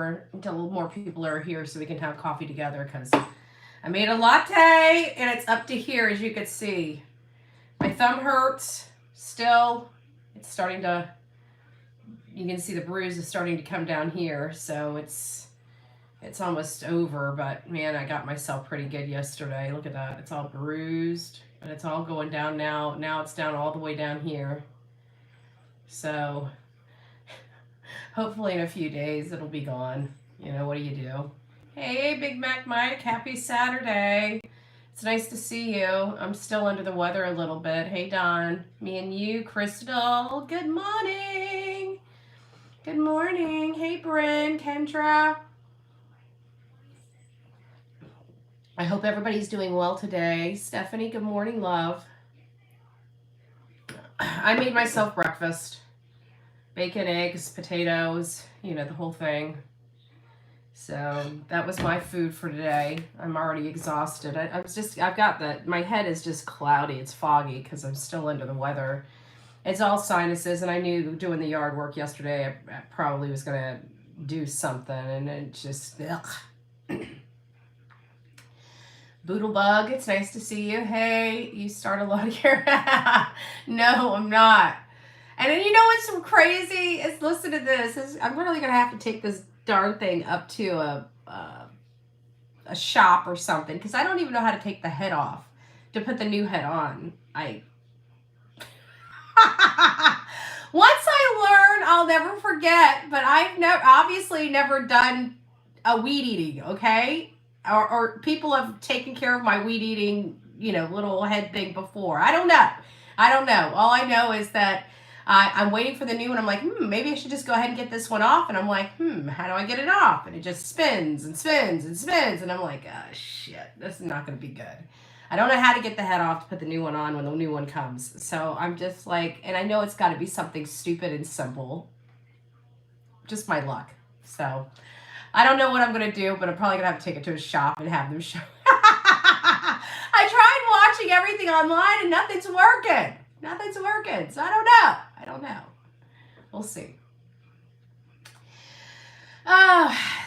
until more people are here so we can have coffee together, because I made a latte and it's up to here, as you can see. My thumb hurts still. It's starting to, you can see the bruise is starting to come down here, so it's almost over, but man, I got myself pretty good yesterday. Look at that. It's all bruised, but it's all going down now. Now it's down all the way down here. So hopefully in a few days it'll be gone. You know, what do you do? Hey, Big Mac Mike, happy Saturday. It's nice to see you. I'm still under the weather a little bit. Hey, Don. Me and you, Crystal. Good morning. Good morning. Hey, Bryn, Kendra. I hope everybody's doing well today. Stephanie, good morning, love. I made myself breakfast. Bacon, eggs, potatoes, you know, the whole thing. So that was my food for today. I'm already exhausted. I've got my head is just cloudy. It's foggy because I'm still under the weather. It's all sinuses, and I knew doing the yard work yesterday, I probably was going to do something, and it just, ugh. Boodlebug, it's nice to see you. Hey, you start a lot here. No, I'm not. And then you know what's so crazy is, listen to this. I'm really going to have to take this darn thing up to a shop or something, because I don't even know how to take the head off to put the new head on. Once I learn, I'll never forget, but I've obviously never done a weed eating, okay? Or people have taken care of my weed eating, you know, little head thing before. I don't know. All I know is that I'm waiting for the new one. I'm like, maybe I should just go ahead and get this one off. And I'm like, how do I get it off? And it just spins and spins and spins. And I'm like, oh, shit, this is not going to be good. I don't know how to get the head off to put the new one on when the new one comes. So I'm just like, and I know it's got to be something stupid and simple. Just my luck. So I don't know what I'm going to do, but I'm probably going to have to take it to a shop and have them show. I tried watching everything online and nothing's working. So I don't know. We'll see.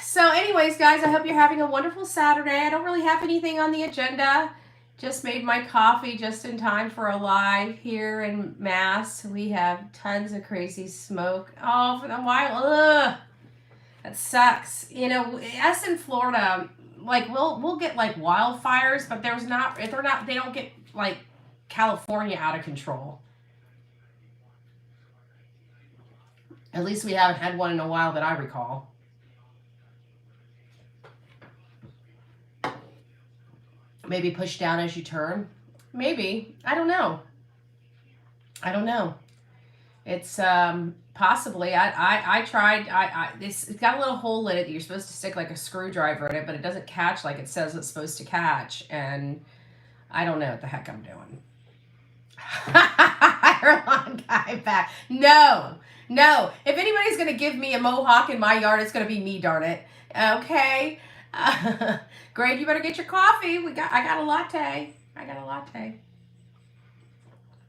So anyways, guys, I hope you're having a wonderful Saturday. I don't really have anything on the agenda. Just made my coffee just in time for a live here in Mass. We have tons of crazy smoke. Oh, for the while. Ugh. That sucks. You know, us in Florida, like we'll get like wildfires, but they don't get like California out of control. At least we haven't had one in a while that I recall. Maybe push down as you turn. Maybe. I don't know. It's possibly. I tried. It's got a little hole in it that you're supposed to stick like a screwdriver in it, but it doesn't catch like it says it's supposed to catch, and I don't know what the heck I'm doing. Ireland guy back. No. If anybody's gonna give me a mohawk in my yard, it's gonna be me, darn it. Okay. Greg, you better get your coffee. I got a latte.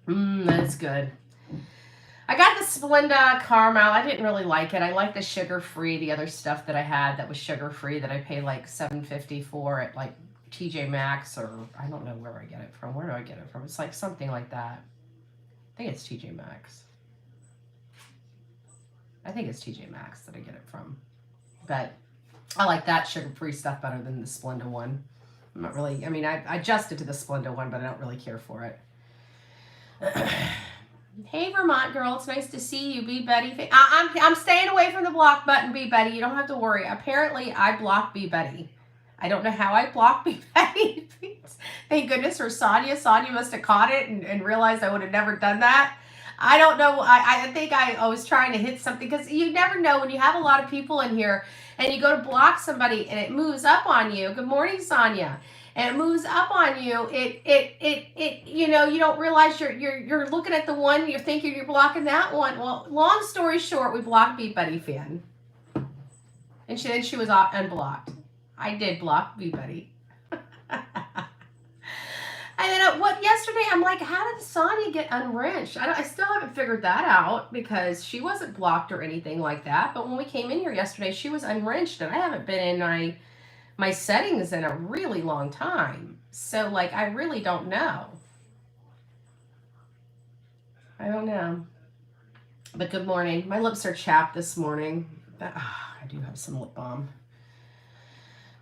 That's good. I got the Splenda caramel. I didn't really like it. I like the sugar-free, the other stuff that I had that was sugar-free that I paid like $7.50 for at like TJ Maxx, or I don't know where I get it from. Where do I get it from? It's like something like that. I think it's TJ Maxx. that I get it from. But I like that sugar-free stuff better than the Splenda one. I'm not really, I mean, I adjusted to the Splenda one, but I don't really care for it. Hey, Vermont girl, it's nice to see you. B. Betty. I'm staying away from the block button, B. Betty. You don't have to worry. Apparently, I blocked B. Betty. I don't know how I blocked B. Betty. Thank goodness for Sonia. Sonia must have caught it and realized I would have never done that. I don't know. I think I was trying to hit something, because you never know when you have a lot of people in here and you go to block somebody and it moves up on you. Good morning, Sonia. And it moves up on you. It you know, you don't realize you're looking at the one, you're thinking you're blocking that one. Well, long story short, we blocked B. Betty Fan. And she was unblocked. I did block B. Betty. And then yesterday I'm like, how did Sonia get unwrenched? I still haven't figured that out because she wasn't blocked or anything like that. But when we came in here yesterday, she was unwrenched, and I haven't been in my settings in a really long time. So like, I really don't know. I don't know. But good morning. My lips are chapped this morning. I do have some lip balm.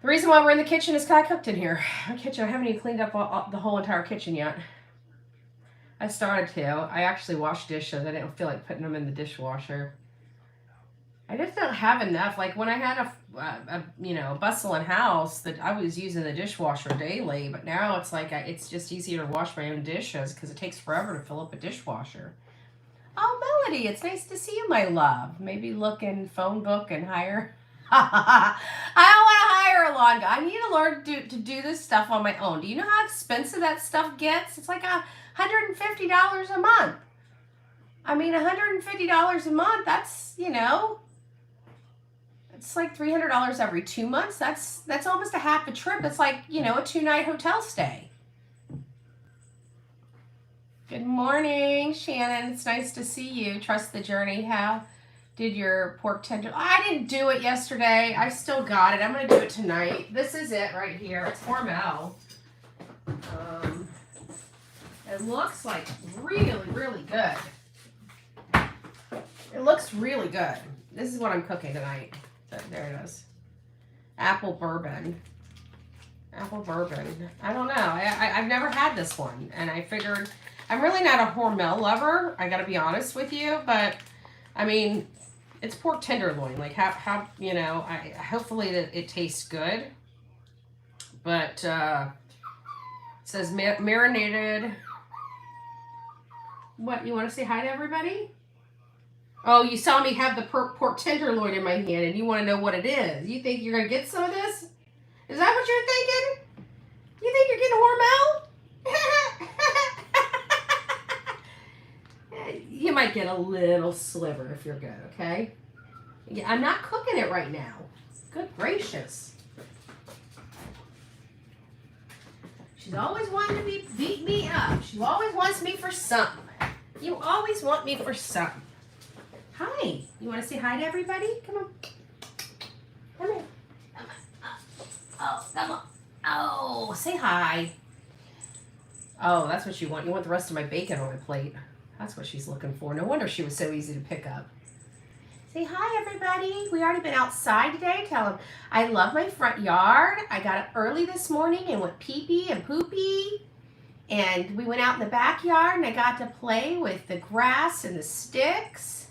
The reason why we're in the kitchen is because I cooked in here. Our kitchen, I haven't even cleaned up the whole entire kitchen yet. I started to. I actually washed dishes. I didn't feel like putting them in the dishwasher. I just don't have enough. Like when I had a bustling house, that I was using the dishwasher daily, but now it's like it's just easier to wash my own dishes because it takes forever to fill up a dishwasher. Oh, Melody, it's nice to see you, my love. Maybe look in phone book and hire. I don't want to hire a lawn guy. I need to learn to do this stuff on my own. Do you know how expensive that stuff gets? It's like $150 a month. I mean, $150 a month, that's, it's like $300 every 2 months. That's almost a half a trip. It's like, a 2-night hotel stay. Good morning, Shannon. It's nice to see you. Trust the journey. How did your pork tender? I didn't do it yesterday. I still got it. I'm going to do it tonight. This is it right here. It's Hormel. It looks like really, really good. It looks really good. This is what I'm cooking tonight. So there it is. Apple bourbon. Apple bourbon. I don't know. I've never had this one. And I figured, I'm really not a Hormel lover. I got to be honest with you. But, I mean, it's pork tenderloin. Like, how hopefully it tastes good. But, it says marinated. What, you want to say hi to everybody? Oh, you saw me have the pork tenderloin in my hand and you want to know what it is. You think you're going to get some of this? Is that what you're thinking? You think you're getting Hormel? You might get a little sliver if you're good, okay? Yeah, I'm not cooking it right now. Good gracious. She's always wanting to beat me up. She always wants me for something. You always want me for something. Hi. You want to say hi to everybody? Come on. Come here. Come on. Oh, come on. Oh, say hi. Oh, that's what you want. You want the rest of my bacon on my plate. That's what she's looking for. No wonder she was so easy to pick up. Say hi, everybody. We already been outside today. Tell them I love my front yard. I got up early this morning and went pee-pee and poopy. And we went out in the backyard and I got to play with the grass and the sticks.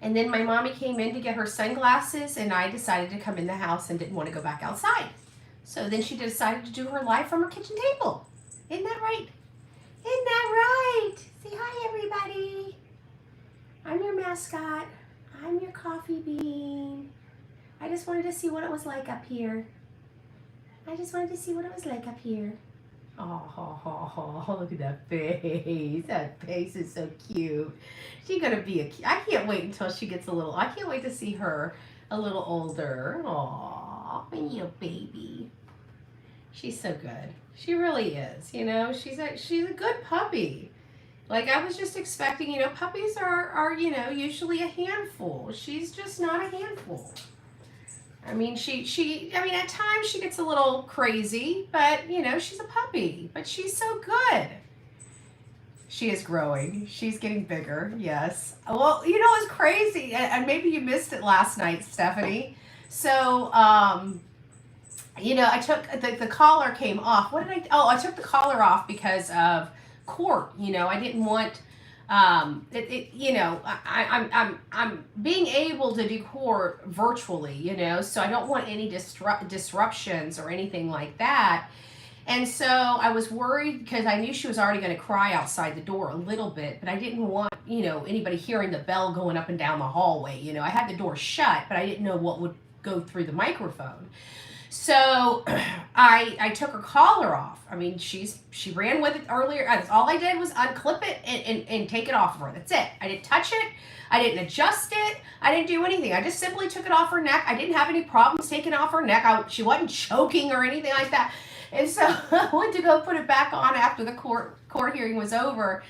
And then my mommy came in to get her sunglasses and I decided to come in the house and didn't want to go back outside. So then she decided to do her live from her kitchen table. Isn't that right? Isn't that right? Say hi, everybody. I'm your mascot. I'm your coffee bean. I just wanted to see what it was like up here. Oh, look at that face. That face is so cute. She's going to be I can't wait until she gets I can't wait to see her a little older. Aw, my little baby. She's so good. She really is. She's a good puppy. Like, I was just expecting, puppies are usually a handful. She's just not a handful. I mean, at times she gets a little crazy, but, she's a puppy. But she's so good. She is growing. She's getting bigger, yes. Well, it's crazy, and maybe you missed it last night, Stephanie. So, I took, the collar came off. I took the collar off because of court. I didn't want... I'm being able to do court virtually, so I don't want any disruptions or anything like that. And so I was worried because I knew she was already going to cry outside the door a little bit, but I didn't want, anybody hearing the bell going up and down the hallway. I had the door shut, but I didn't know what go through the microphone. So I took her collar off. I mean, she ran with it earlier. All I did was unclip it and take it off of her. That's it. I didn't touch it. I didn't adjust it. I didn't do anything. I just simply took it off her neck. I didn't have any problems taking it off her neck. She wasn't choking or anything like that. And so I went to go put it back on after the court hearing was over.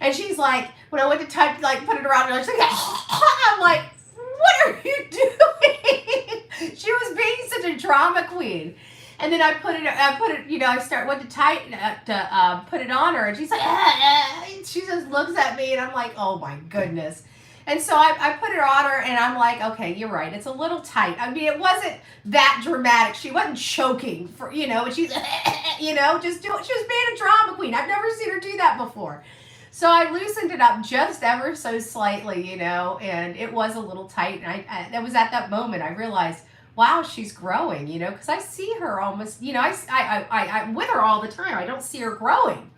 And she's like, when I went to touch, like, put it around her, she's like, I'm like, what are you doing? She was being such a drama queen. And then I put it, went to put it on her, and she's like, she just looks at me, and I'm like, oh my goodness. And so I put it on her, and I'm like, okay, you're right. It's a little tight. I mean, it wasn't that dramatic. She wasn't choking for, and she's, she was being a drama queen. I've never seen her do that before. So I loosened it up just ever so slightly, and it was a little tight. And that was at that moment I realized, wow, she's growing, because I see her almost, I'm with her all the time. I don't see her growing,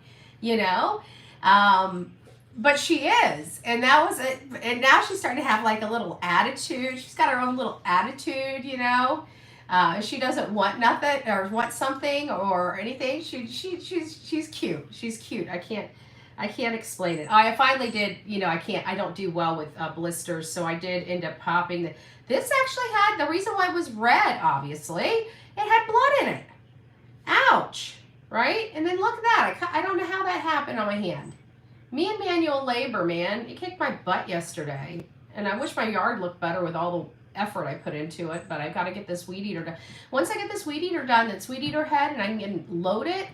but she is. And that was it. And now she's starting to have like a little attitude. She's got her own little attitude, she doesn't want nothing or want something or anything. She's cute. She's cute. I can't explain it. I finally did, I don't do well with blisters, so I did end up popping. This actually had, the reason why it was red, obviously, it had blood in it. Ouch, right? And then look at that. I don't know how that happened on my hand. Me and manual labor, man, it kicked my butt yesterday. And I wish my yard looked better with all the effort I put into it, but I've got to get this weed eater done. Once I get this weed eater done, that's weed eater head, and I can load it,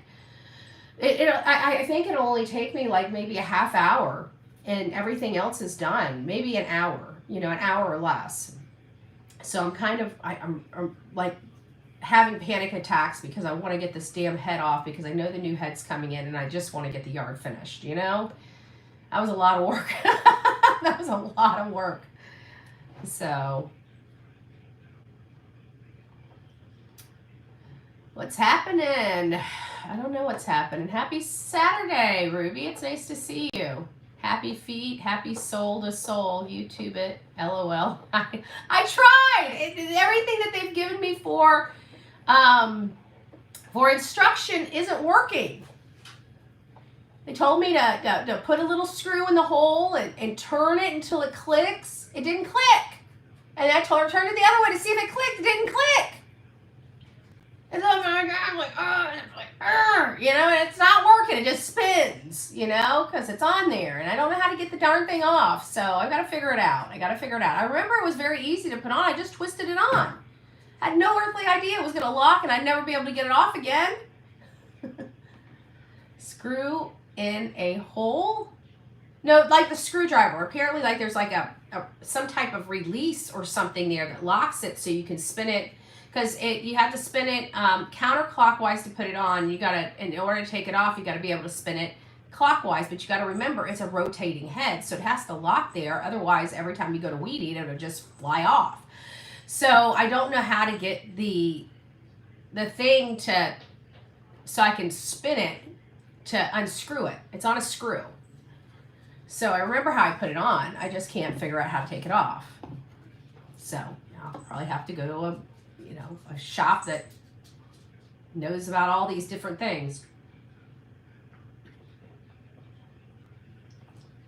I think it'll only take me like maybe a half hour, and everything else is done. Maybe an hour, an hour or less. So I'm kind of, I'm like having panic attacks because I want to get this damn head off because I know the new head's coming in and I just want to get the yard finished, That was a lot of work. That was a lot of work. So, what's happening? I don't know what's happening. Happy Saturday, Ruby. It's nice to see you. Happy feet, happy soul to soul. YouTube it, LOL. I tried. Everything that they've given me for instruction isn't working. They told me to put a little screw in the hole and turn it until it clicks. It didn't click. And I told her to turn it the other way to see if it clicked. It didn't click. And so I'm like, oh, and it's like, and it's not working. It just spins, because it's on there. And I don't know how to get the darn thing off. So I've got to figure it out. I remember it was very easy to put on. I just twisted it on. I had no earthly idea it was going to lock and I'd never be able to get it off again. Screw in a hole? No, like the screwdriver. Apparently, like there's like some type of release or something there that locks it so you can spin it. Because you have to spin it counterclockwise to put it on. In order to take it off, you got to be able to spin it clockwise. But you got to remember, it's a rotating head, so it has to lock there. Otherwise, every time you go to weed eat, it'll just fly off. So I don't know how to get the thing so I can spin it to unscrew it. It's on a screw. So I remember how I put it on. I just can't figure out how to take it off. So I'll probably have to go to a shop that knows about all these different things.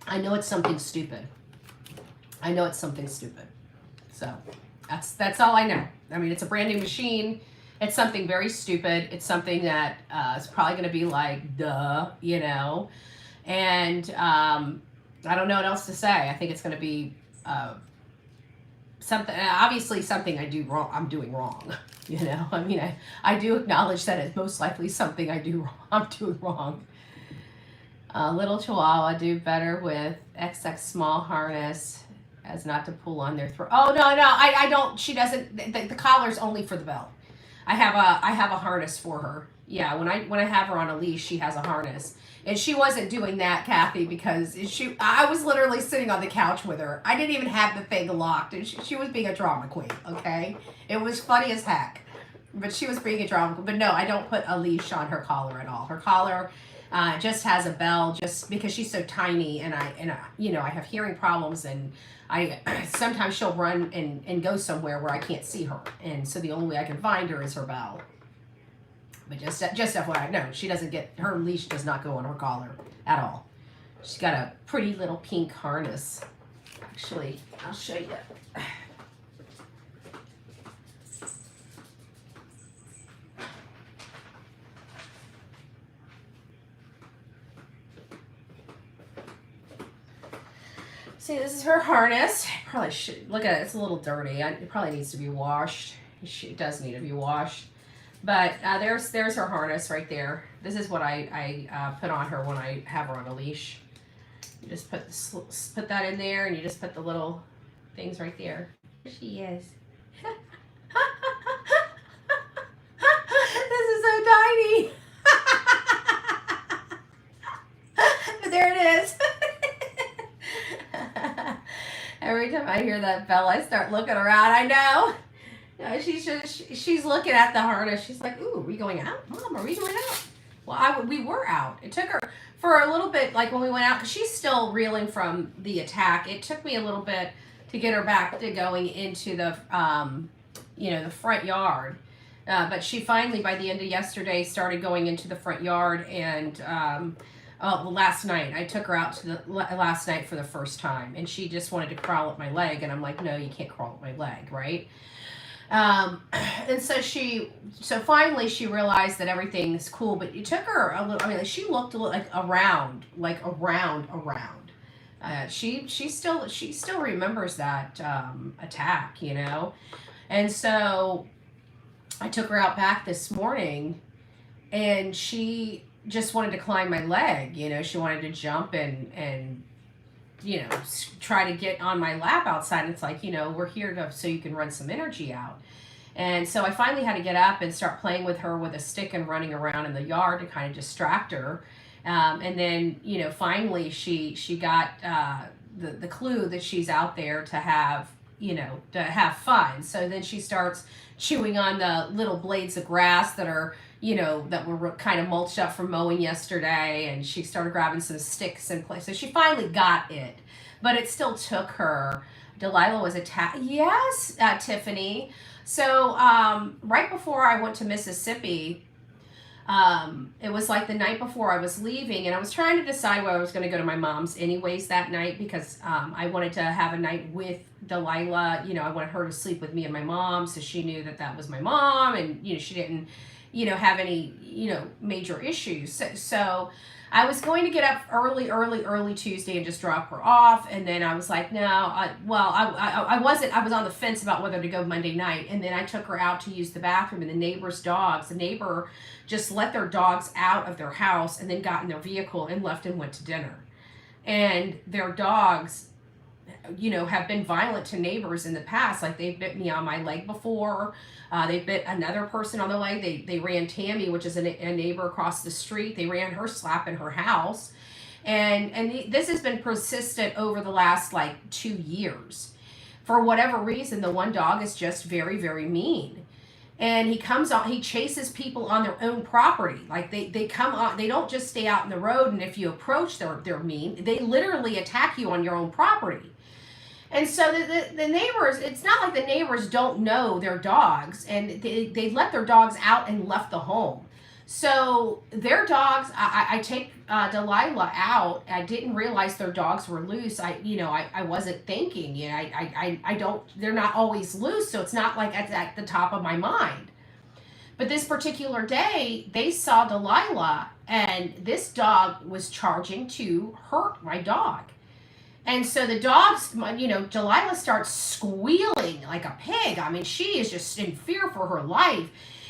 I know it's something stupid. So that's all I know. I mean, it's a brand new machine. It's something very stupid. It's something that is probably going to be like, duh, And I don't know what else to say. I think it's going to be obviously something I do wrong. I'm doing wrong. I mean, I do acknowledge that it's most likely something I'm doing wrong. Little Chihuahua do better with XX small harness as not to pull on their throat. Oh, no, I don't. She doesn't. The collar's only for the belt. I have a harness for her. Yeah, when I have her on a leash, she has a harness. And she wasn't doing that, Kathy, because I was literally sitting on the couch with her. I didn't even have the thing locked. And she was being a drama queen, okay? It was funny as heck. But she was being a drama queen. But no, I don't put a leash on her collar at all. Her collar, Just has a bell just because she's so tiny, and I have hearing problems, and I sometimes she'll run and go somewhere where I can't see her, and so the only way I can find her is her bell. But just FYI, no, she doesn't get, her leash does not go on her collar at all. She's got a pretty little pink harness. Actually, I'll show you. See, this is her harness. Probably should look at it. It's a little dirty. It probably needs to be washed. It does need to be washed. But there's her harness right there. This is what I put on her when I have her on a leash. You just put that in there, and you just put the little things right there. There she is. This is so tiny. But there it is. Every time I hear that bell, I start looking around. I know. She's looking at the harness. She's like, "Ooh, are we going out, Mom? Are we going out?" Well, we were out. It took her for a little bit, like when we went out, because she's still reeling from the attack. It took me a little bit to get her back to going into the, the front yard. But she finally, by the end of yesterday, started going into the front yard, and last night I took her out to the last night for the first time, and she just wanted to crawl up my leg, and I'm like, no, you can't crawl up my leg, right? And so finally she realized that everything's cool, but it took her a little. I mean, she looked like around. She still remembers that attack, and so I took her out back this morning, and she just wanted to climb my leg. She wanted to jump and try to get on my lap outside. And it's like, we're here so you can run some energy out. And so I finally had to get up and start playing with her with a stick and running around in the yard to kind of distract her. And then, finally she got the clue that she's out there to have fun. So then she starts chewing on the little blades of grass that are, that were kind of mulched up from mowing yesterday, and she started grabbing some sticks and play. So she finally got it, but it still took her. Delilah was attacked. Yes, Tiffany. So right before I went to Mississippi, it was like the night before I was leaving, and I was trying to decide whether I was going to go to my mom's anyways that night, because I wanted to have a night with Delilah. I wanted her to sleep with me and my mom, so she knew that was my mom, and she didn't have any, major issues. So I was going to get up early Tuesday and just drop her off. And then I was like, no, I was on the fence about whether to go Monday night. And then I took her out to use the bathroom, and the neighbor just let their dogs out of their house and then got in their vehicle and left and went to dinner. And their dogs, have been violent to neighbors in the past. Like, they bit me on my leg before. They bit another person on the leg. They ran Tammy, which is a neighbor across the street. They ran her slap in her house. And this has been persistent over the last 2 years. For whatever reason, the one dog is just very, very mean. And he chases people on their own property. Like, they come on, they don't just stay out in the road, and if you approach, they're mean. They literally attack you on your own property. And so the neighbors, it's not like the neighbors don't know their dogs, and they let their dogs out and left the home. So their dogs, I take Delilah out. I didn't realize their dogs were loose. I wasn't thinking. They're not always loose, so it's not like it's at the top of my mind. But this particular day, they saw Delilah, and this dog was charging to hurt my dog. And so the dogs, Delilah starts squealing like a pig. I mean, she is just in fear for her life.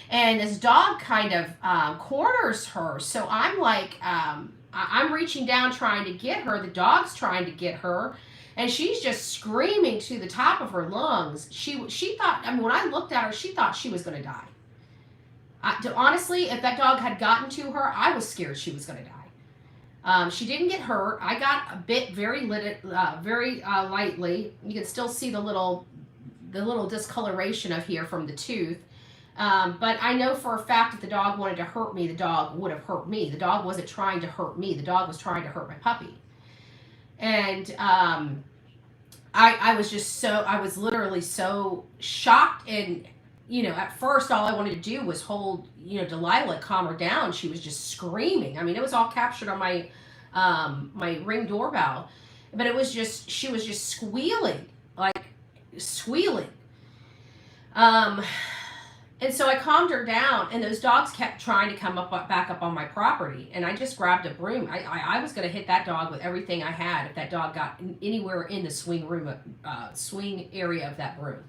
And this dog kind of corners her. So I'm like, I'm reaching down trying to get her. The dog's trying to get her. And she's just screaming to the top of her lungs. She thought, when I looked at her, she thought she was going to die. Honestly, if that dog had gotten to her, I was scared she was going to die. She didn't get hurt. I got a bit very lightly. You can still see the little discoloration of here from the tooth. But I know for a fact if the dog wanted to hurt me, the dog would have hurt me. The dog wasn't trying to hurt me. The dog was trying to hurt my puppy. And I was just I was literally so shocked. And, at first all I wanted to do was hold, Delilah, calm her down. She was just screaming. I mean, it was all captured on my Ring doorbell. But she was just squealing, like squealing. And so I calmed her down, and those dogs kept trying to come back up on my property. And I just grabbed a broom. I was going to hit that dog with everything I had if that dog got anywhere in the swing area of that broom.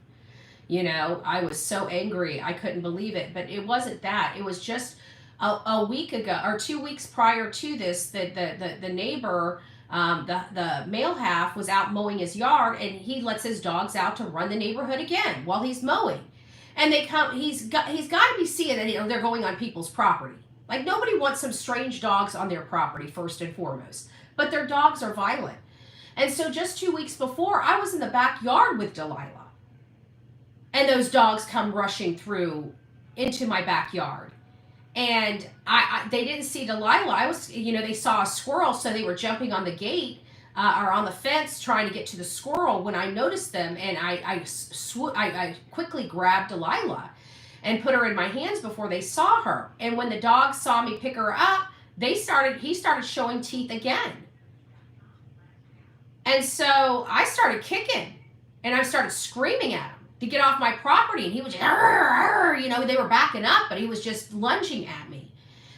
I was so angry. I couldn't believe it. But it wasn't that. It was just a week ago, or 2 weeks prior to this, the neighbor, the male half, was out mowing his yard, and he lets his dogs out to run the neighborhood again while he's mowing. And they come. He's got to be seeing that they're going on people's property. Like, nobody wants some strange dogs on their property, first and foremost. But their dogs are violent. And so just 2 weeks before, I was in the backyard with Delilah, and those dogs come rushing through into my backyard. And they didn't see Delilah. They saw a squirrel, so they were jumping on the gate. Or on the fence trying to get to the squirrel when I noticed them, and I quickly grabbed Delilah and put her in my hands before they saw her. And when the dogs saw me pick her up, he started showing teeth again. And so I started kicking, and I started screaming at him to get off my property, and he was just, they were backing up, but he was just lunging at me.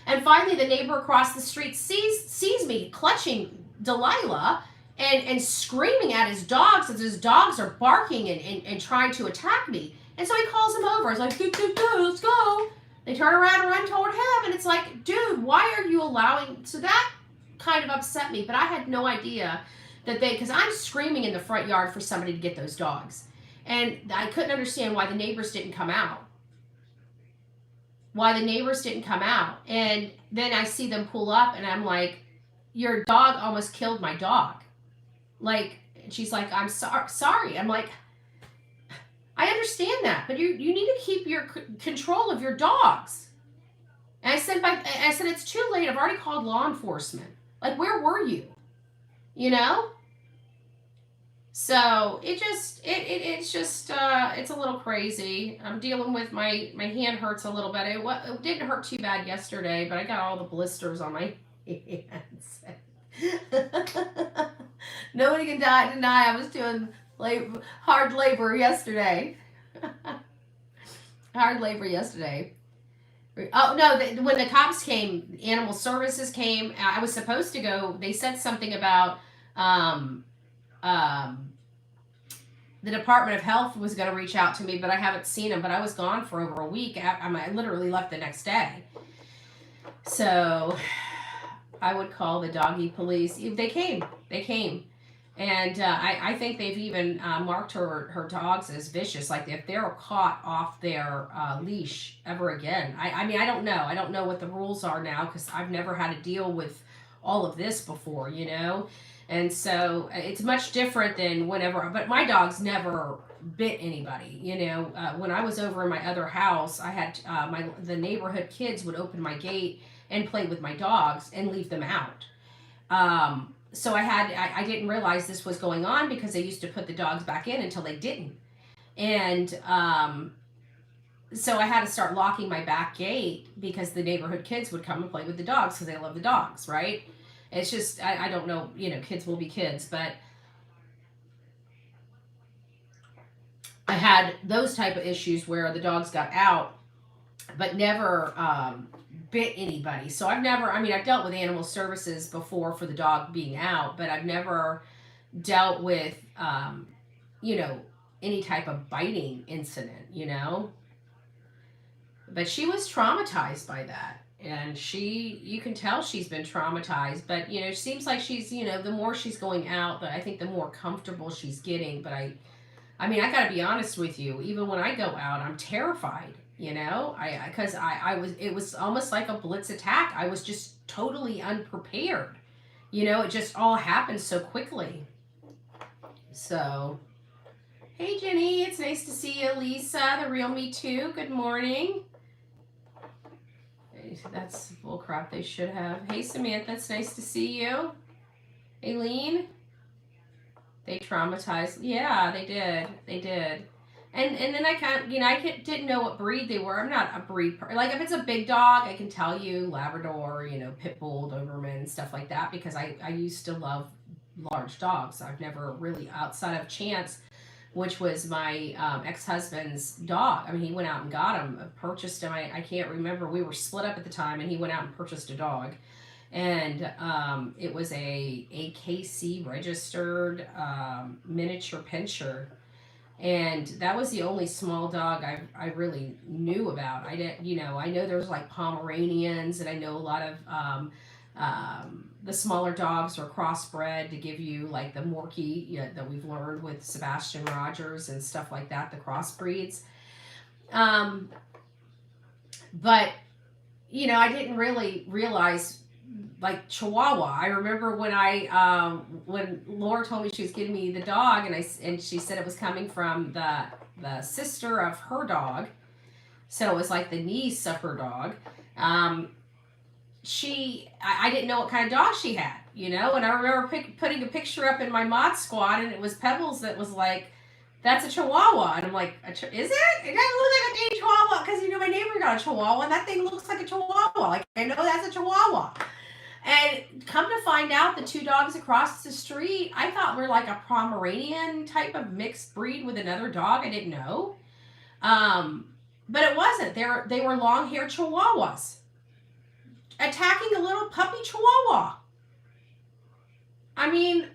And finally the neighbor across the street sees me clutching Delilah and screaming at his dogs as his dogs are barking and trying to attack me. And so he calls him over. He's like, let's go. They turn around and run toward him. And it's like, dude, why are you allowing... So that kind of upset me. But I had no idea that because I'm screaming in the front yard for somebody to get those dogs. And I couldn't understand why the neighbors didn't come out. And then I see them pull up, and I'm like, your dog almost killed my dog. Like, she's like, I'm sorry. I'm like, I understand that, but you need to keep your control of your dogs. And I said, it's too late. I've already called law enforcement. Like, where were you? So it's a little crazy. I'm dealing with my hand hurts a little bit. It didn't hurt too bad yesterday, but I got all the blisters on my hands. Nobody can deny I was doing hard labor yesterday. Oh, no, when the cops came, animal services came, I was supposed to go. They said something about the Department of Health was going to reach out to me, but I haven't seen them. But I was gone for over a week. I literally left the next day. So I would call the doggy police. They came. And I think they've even marked her dogs as vicious. Like, if they're caught off their leash ever again. I mean, I don't know. I don't know what the rules are now, because I've never had to deal with all of this before, And so it's much different than whenever. But my dogs never bit anybody, When I was over in my other house, I had the neighborhood kids would open my gate and play with my dogs and leave them out. So I didn't realize this was going on, because they used to put the dogs back in until they didn't. And so I had to start locking my back gate, because the neighborhood kids would come and play with the dogs because they love the dogs, right? It's just, I don't know, kids will be kids, but I had those type of issues where the dogs got out, but never bit anybody. So I've dealt with animal services before for the dog being out, but I've never dealt with, any type of biting incident, But she was traumatized by that. And you can tell she's been traumatized, but, it seems like she's, the more she's going out, but I think the more comfortable she's getting. But I gotta be honest with you, even when I go out, I'm terrified, because it was almost like a blitz attack. I was just totally unprepared. It just all happened so quickly. So Hey, Jenny. It's nice to see you. Lisa, the real me too. Good morning. That's bullcrap. They should have. Hey, Samantha. It's nice to see you. Aileen. They traumatized. Yeah, they did. They did. And then I can't, didn't know what breed they were. I'm not a breed like if it's a big dog, I can tell you Labrador, Pit Bull, Doberman, stuff like that because I used to love large dogs. I've never really outside of Chance, which was my ex-husband's dog. I mean, he went out and got him, purchased him. I can't remember. We were split up at the time, and he went out and purchased a dog. And it was a AKC registered miniature pinscher, and that was the only small dog I really knew about. I didn't, I know there's like Pomeranians, and I know a lot of the smaller dogs are crossbred to give you like the Morkie that we've learned with Sebastian Rogers and stuff like that, the crossbreeds. But I didn't really realize like Chihuahua. I remember when when Laura told me she was getting me the dog, and she said it was coming from the sister of her dog, so it was like the niece of her dog. I didn't know what kind of dog she had, and I remember putting a picture up in my mod squad, and it was Pebbles that was like, that's a Chihuahua. And I'm like, is it? It doesn't look like a dang Chihuahua because, my neighbor got a Chihuahua and that thing looks like a Chihuahua. Like, I know that's a Chihuahua. And come to find out, the two dogs across the street, I thought were like a Pomeranian type of mixed breed with another dog. I didn't know. But it wasn't. They were long-haired Chihuahuas attacking a little puppy Chihuahua. I mean,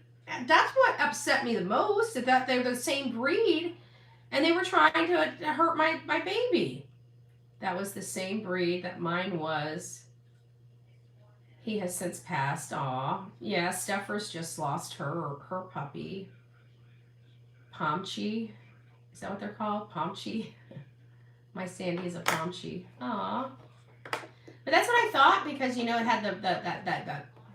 that's what upset me the most, that they're the same breed and they were trying to hurt my baby. That was the same breed that mine was. He has since passed. Aw. Yeah, Stepher's just lost her puppy. Pomchi. Is that what they're called? Pomchi. My Sandy's a Pomchi. Aw. But that's what I thought because, it had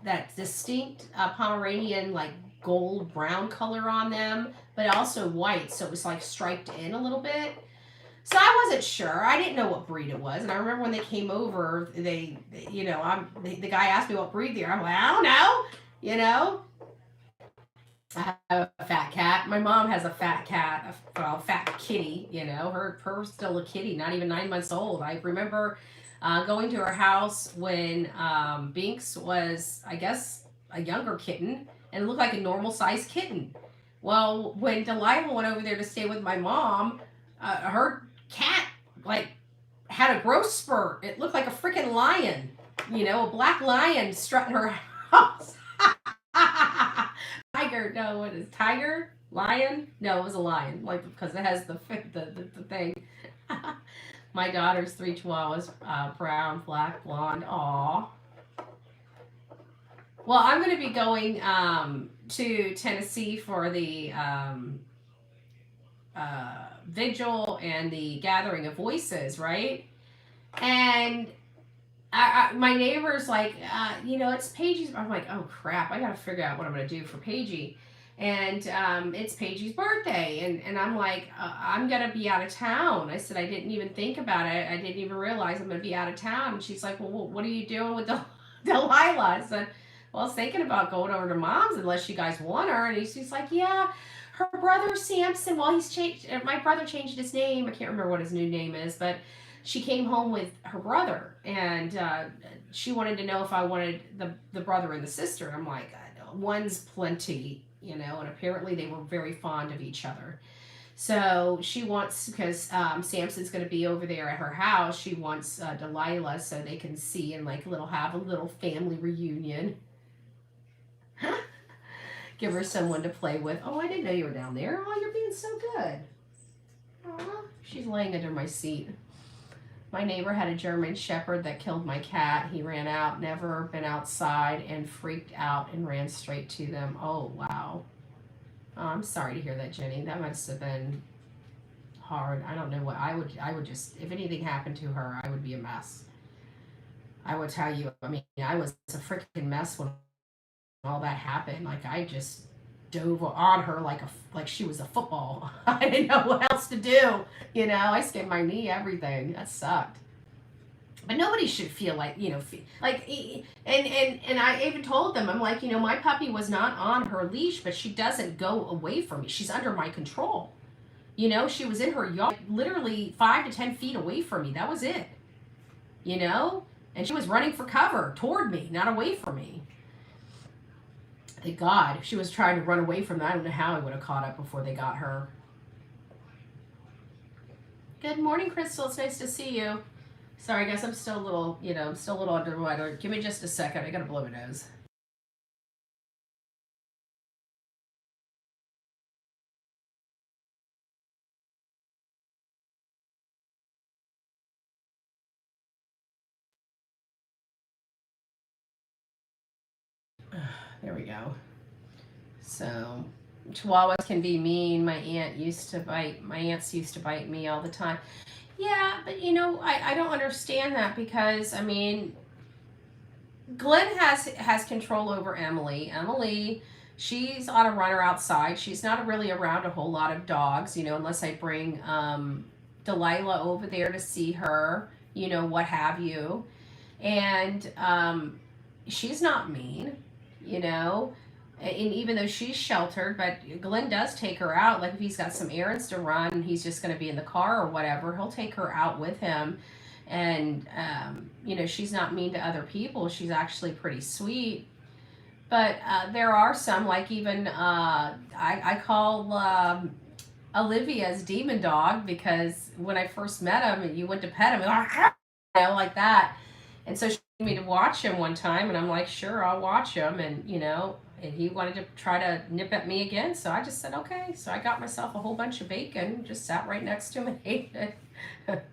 that distinct Pomeranian, like, gold brown color on them, but also white, so it was like striped in a little bit. So I wasn't sure. I didn't know what breed it was, and I remember when they came over, the guy asked me what breed they are. I'm like, I don't know. I have a fat cat. My mom has a fat cat, a fat kitty. Her's still a kitty, not even 9 months old. I remember going to her house when Binks was, I guess, a younger kitten, and it looked like a normal sized kitten. Well, when Delilah went over there to stay with my mom, her cat like had a growth spurt. It looked like a freaking lion, a black lion strutting her house. Tiger? No, what is tiger? Lion? No, it was a lion, like because it has the thing. My daughter's 3 Chihuahuas, brown, black, blonde. Aw. Well, I'm going to be going to Tennessee for the vigil and the gathering of voices, right? And my neighbor's like, it's Paige's. I'm like, oh crap, I got to figure out what I'm going to do for Paigey. And it's Paigey's birthday. And I'm like, I'm going to be out of town. I said, I didn't even think about it. I didn't even realize I'm going to be out of town. And she's like, well, what are you doing with Delilah? I said, well, I was thinking about going over to Mom's unless you guys want her. And she's like, yeah, her brother Samson, my brother changed his name. I can't remember what his new name is, but she came home with her brother. And she wanted to know if I wanted the brother and the sister. I'm like, one's plenty, and apparently they were very fond of each other. So she wants, because Samson's going to be over there at her house, she wants Delilah so they can see and have a little family reunion. Give her someone to play with. Oh, I didn't know you were down there. Oh, you're being so good. Aww. She's laying under my seat. My neighbor had a German Shepherd that killed my cat. He ran out, never been outside, and freaked out and ran straight to them. Oh, wow. Oh, I'm sorry to hear that, Jenny. That must have been hard. I don't know what I would just, if anything happened to her, I would be a mess. I would tell you, I was a freaking mess when all that happened. dove on her like she was a football. I didn't know what else to do. I skinned my knee, everything. That sucked. But nobody should feel like, and I even told them, I'm like, my puppy was not on her leash, but she doesn't go away from me. She's under my control. She was in her yard, literally 5 to 10 feet away from me. That was it. And she was running for cover toward me, not away from me. Thank God. If she was trying to run away from that, I don't know how I would have caught up before they got her. Good morning, Crystal. It's nice to see you. Sorry, guys, I'm still a little, under the weather. Give me just a second. I gotta blow my nose. There we go. So, Chihuahuas can be mean. My aunts used to bite me all the time. Yeah, but I don't understand that because, Glenn has control over Emily. Emily, she's on a runner outside. She's not really around a whole lot of dogs, unless I bring Delilah over there to see her, what have you. And she's not mean, and even though she's sheltered, but Glenn does take her out. Like if he's got some errands to run and he's just going to be in the car or whatever, he'll take her out with him. And, she's not mean to other people. She's actually pretty sweet. But there are some, like even I call Olivia's demon dog because when I first met him and you went to pet him, like that. And so she wanted me to watch him one time, and I'm like, sure, I'll watch him. And, and he wanted to try to nip at me again. So I just said, okay. So I got myself a whole bunch of bacon, just sat right next to him and ate it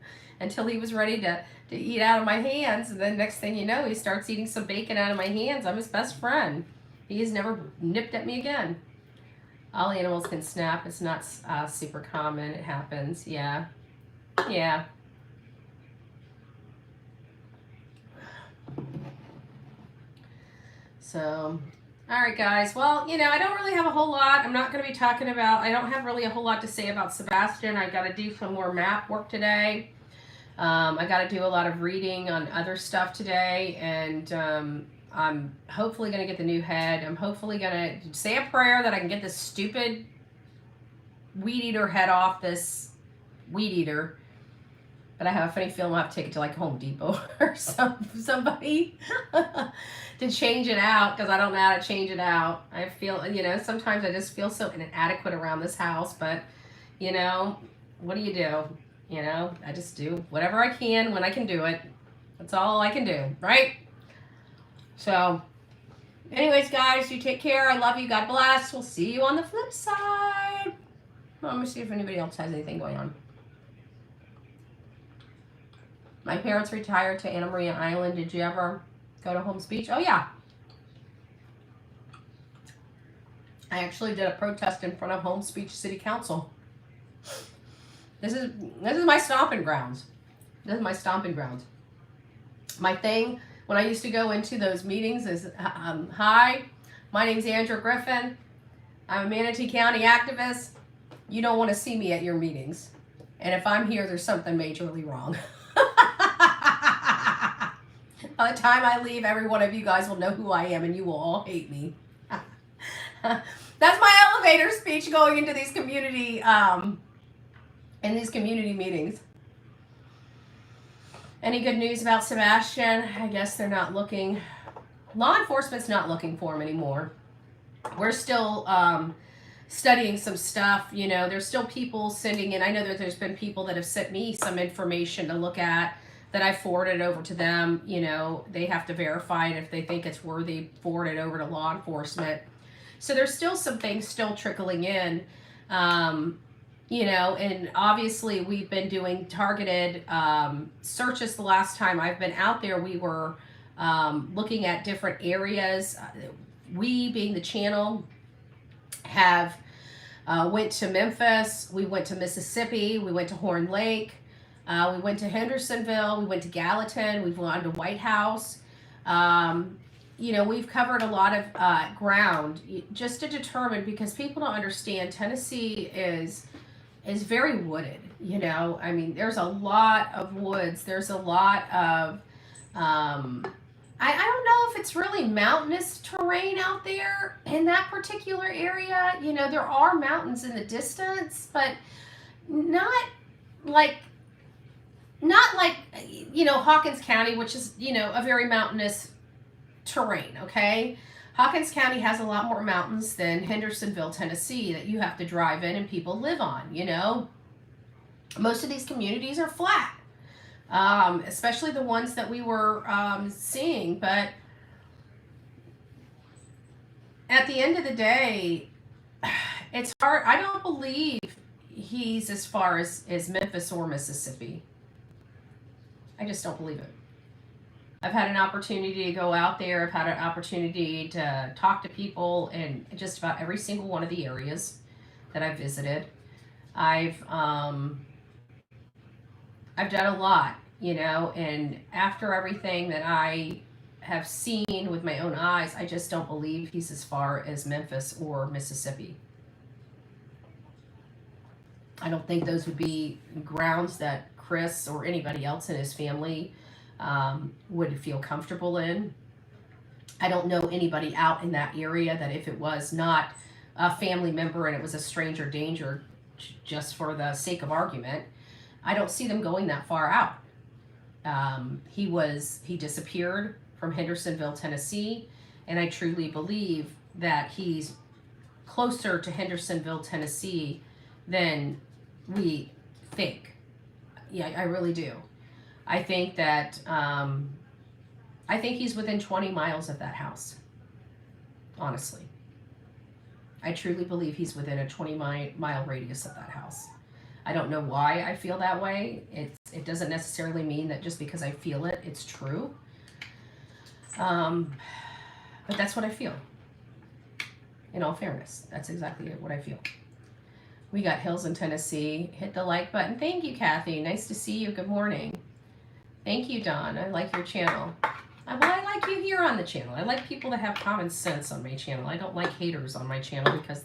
until he was ready to eat out of my hands. And then next thing you know, he starts eating some bacon out of my hands. I'm his best friend. He has never nipped at me again. All animals can snap. It's not super common. It happens. Yeah. Yeah. So, all right, guys. Well, I don't really have a whole lot. I'm not going to be talking about, I don't have really a whole lot to say about Sebastian. I got to do some more map work today. I got to do a lot of reading on other stuff today. And I'm hopefully going to get the new head. I'm hopefully going to say a prayer that I can get this stupid weed eater head off this weed eater. But I have a funny feeling I'll have to take it to like Home Depot or somebody to change it out because I don't know how to change it out. I feel, sometimes I just feel so inadequate around this house. But, what do you do? I just do whatever I can when I can do it. That's all I can do, right? So, anyways, guys, you take care. I love you. God bless. We'll see you on the flip side. Let me see if anybody else has anything going on. My parents retired to Anna Maria Island. Did you ever go to Holmes Beach? Oh, yeah. I actually did a protest in front of Holmes Beach City Council. This is my stomping grounds. This is my stomping grounds. My thing, when I used to go into those meetings is, hi, my name's Andrew Griffin. I'm a Manatee County activist. You don't want to see me at your meetings. And if I'm here, there's something majorly wrong. By the time I leave, every one of you guys will know who I am and you will all hate me. That's my elevator speech going into these community meetings. Any good news about Sebastian? I guess they're not looking. Law enforcement's not looking for him anymore. We're still studying some stuff. There's still people sending in. I know that there's been people that have sent me some information to look at that I forwarded over to them. They have to verify it if they think it's worthy, forward it over to law enforcement. So there's still some things still trickling in, and obviously we've been doing targeted searches. The last time I've been out there, we were looking at different areas. We, being the channel, have went to Memphis, we went to Mississippi, we went to Horn Lake, we went to Hendersonville, we went to Gallatin, we've gone to White House. we've covered a lot of ground just to determine, because people don't understand Tennessee is very wooded. I mean, there's a lot of woods. There's a lot of I don't know if it's really mountainous terrain out there in that particular area. There are mountains in the distance, but not like Hawkins County, which is a very mountainous terrain. Okay, Hawkins County has a lot more mountains than Hendersonville, Tennessee, that you have to drive in and people live on. Most of these communities are flat, especially the ones that we were seeing. But at the end of the day, it's hard. I don't believe he's as far as Memphis or Mississippi. I just don't believe it. I've had an opportunity to go out there. I've had an opportunity to talk to people in just about every single one of the areas that I've visited. I've done a lot, and after everything that I have seen with my own eyes, I just don't believe he's as far as Memphis or Mississippi. I don't think those would be grounds that Chris or anybody else in his family would feel comfortable in. I don't know anybody out in that area that, if it was not a family member and it was a stranger danger, just for the sake of argument, I don't see them going that far out. He disappeared from Hendersonville, Tennessee, and I truly believe that he's closer to Hendersonville, Tennessee than we think. Yeah, I really do. I think that I think he's within 20 miles of that house. Honestly, I truly believe he's within a 20-mile radius of that house. I don't know why I feel that way. It doesn't necessarily mean that just because I feel it, it's true. But that's what I feel. In all fairness, that's exactly what I feel. We got Hills in Tennessee. Hit the like button. Thank you, Kathy. Nice to see you. Good morning. Thank you, Don. I like your channel. Well, I like you here on the channel. I like people that have common sense on my channel. I don't like haters on my channel, because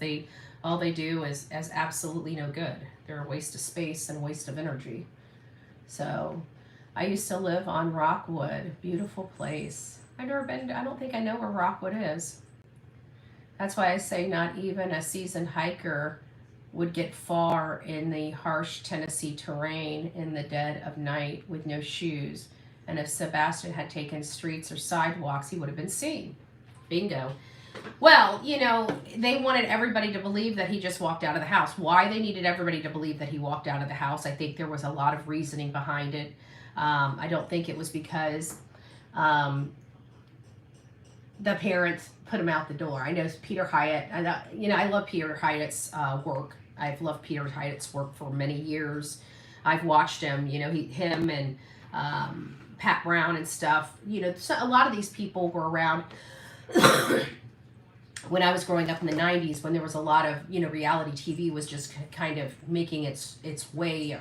all they do is absolutely no good. They're a waste of space and a waste of energy. So, I used to live on Rockwood. Beautiful place. I've never been. I don't think I know where Rockwood is. That's why I say not even a seasoned hiker would get far in the harsh Tennessee terrain in the dead of night with no shoes. And if Sebastian had taken streets or sidewalks, he would have been seen. Bingo. Well, they wanted everybody to believe that he just walked out of the house. Why they needed everybody to believe that he walked out of the house, I think there was a lot of reasoning behind it. I don't think it was because the parents put him out the door. I know Peter Hyatt, I love Peter Hyatt's work. I've loved Peter Hyatt's work for many years. I've watched him, him and Pat Brown and stuff. So a lot of these people were around when I was growing up in the 90s, when there was a lot of, reality TV was just kind of making its way,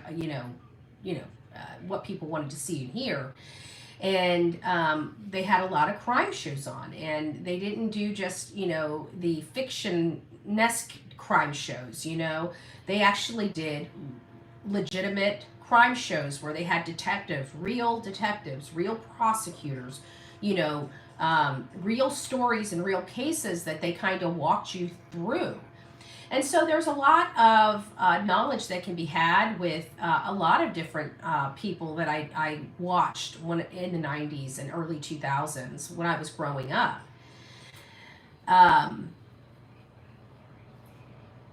what people wanted to see and hear. And they had a lot of crime shows on, and they didn't do just, the fiction-esque crime shows, They actually did legitimate crime shows where they had real detectives, real prosecutors, real stories and real cases that they kind of walked you through. And so there's a lot of knowledge that can be had with a lot of different people that I watched in the 90s and early 2000s when I was growing up.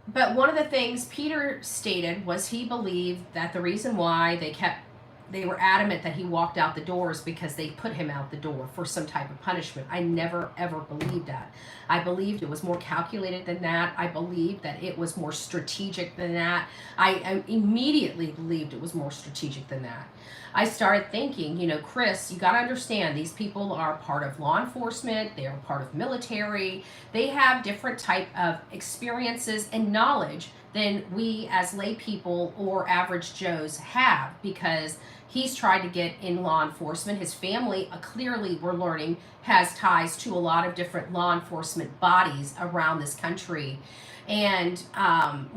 But one of the things Peter stated was he believed that the reason why they were adamant that he walked out the door is because they put him out the door for some type of punishment. I never, ever believed that. I believed it was more calculated than that. I believed that it was more strategic than that. I immediately believed it was more strategic than that. I started thinking, Chris, you got to understand, these people are part of law enforcement. They are part of military. They have different type of experiences and knowledge than we as lay people or average Joes have, because he's tried to get in law enforcement. His family, clearly we're learning, has ties to a lot of different law enforcement bodies around this country. And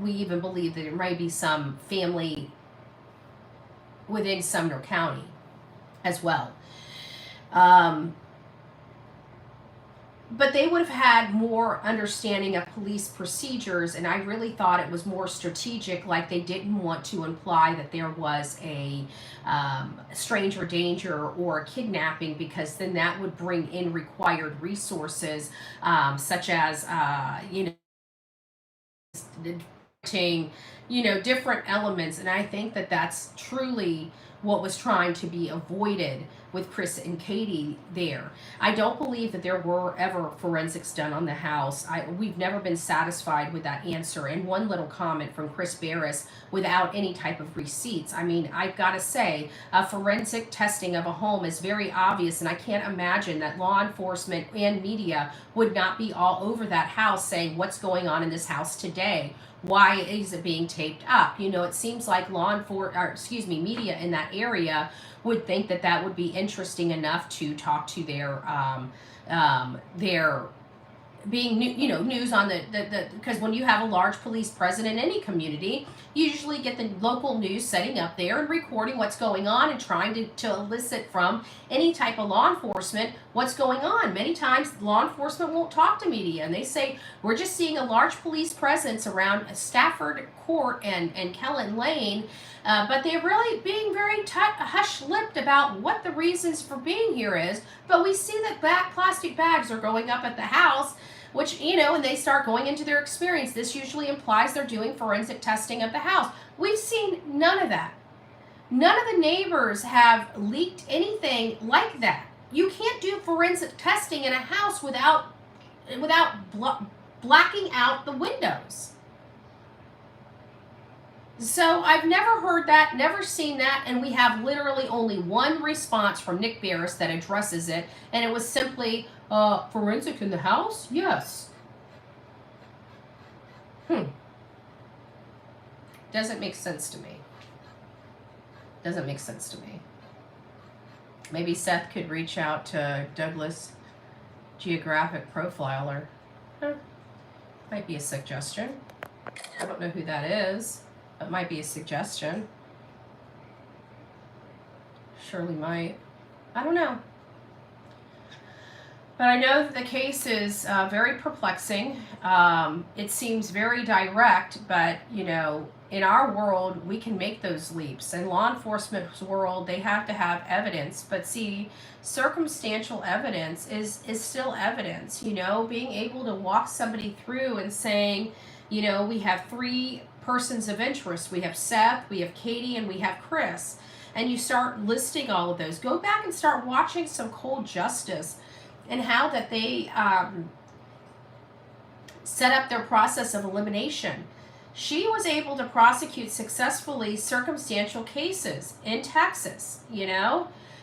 we even believe that there may be some family within Sumner County as well. But they would have had more understanding of police procedures, and I really thought it was more strategic, like they didn't want to imply that there was a stranger danger or a kidnapping, because then that would bring in required resources, such as, different elements. And I think that that's truly what was trying to be avoided with Chris and Katie there. I don't believe that there were ever forensics done on the house. We've never been satisfied with that answer. And one little comment from Chris Barris, without any type of receipts. I mean, I've got to say, a forensic testing of a home is very obvious, and I can't imagine that law enforcement and media would not be all over that house saying, what's going on in this house today? Why is it being taped up? It seems like media in that area would think that that would be interesting enough to talk to their being news on the because when you have a large police presence in any community, you usually get the local news setting up there and recording what's going on and trying to elicit from any type of law enforcement what's going on. Many times law enforcement won't talk to media, and they say, we're just seeing a large police presence around Stafford Court and Kellen Lane, but they're really being very hush-lipped about what the reasons for being here is. But we see that plastic bags are going up at the house, which, and they start going into their experience. This usually implies they're doing forensic testing of the house. We've seen none of that. None of the neighbors have leaked anything like that. You can't do forensic testing in a house without blacking out the windows. So I've never heard that, never seen that, and we have literally only one response from Nick Barris that addresses it, and it was simply, forensic in the house? Yes. Doesn't make sense to me. Doesn't make sense to me. Maybe Seth could reach out to Douglas Geographic Profiler. Might be a suggestion. I don't know who that is. It might be a suggestion. Surely might. I don't know. But I know that the case is very perplexing. It seems very direct, but, in our world, we can make those leaps. In law enforcement's world, they have to have evidence. But see, circumstantial evidence is still evidence. Being able to walk somebody through and saying, we have 3 persons of interest. We have Seth, we have Katie, and we have Chris. And you start listing all of those. Go back and start watching some Cold Justice and how that they set up their process of elimination. She was able to prosecute successfully circumstantial cases in Texas,